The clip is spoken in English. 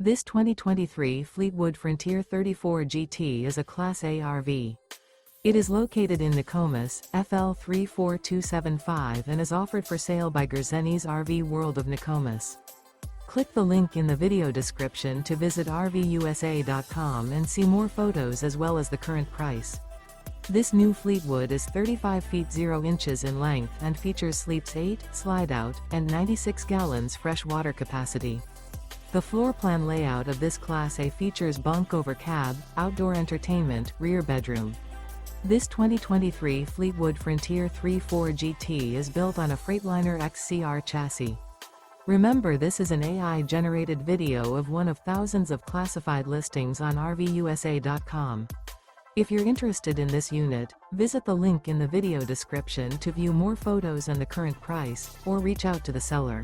This 2023 Fleetwood Frontier 34 GT is a Class A RV. It is located in Nokomis, FL 34275 and is offered for sale by Gerzeny's RV World of Nokomis. Click the link in the video description to visit RVUSA.com and see more photos as well as the current price. This new Fleetwood is 35 feet 0 inches in length and features sleeps 8, Slideout, and 96 gallons fresh water capacity. The floor plan layout of this Class A features bunk over cab, outdoor entertainment, rear bedroom. This 2023 Fleetwood Frontier 34 GT is built on a Freightliner XCR chassis. Remember, this is an AI-generated video of one of thousands of classified listings on RVUSA.com. If you're interested in this unit, visit the link in the video description to view more photos and the current price, or reach out to the seller.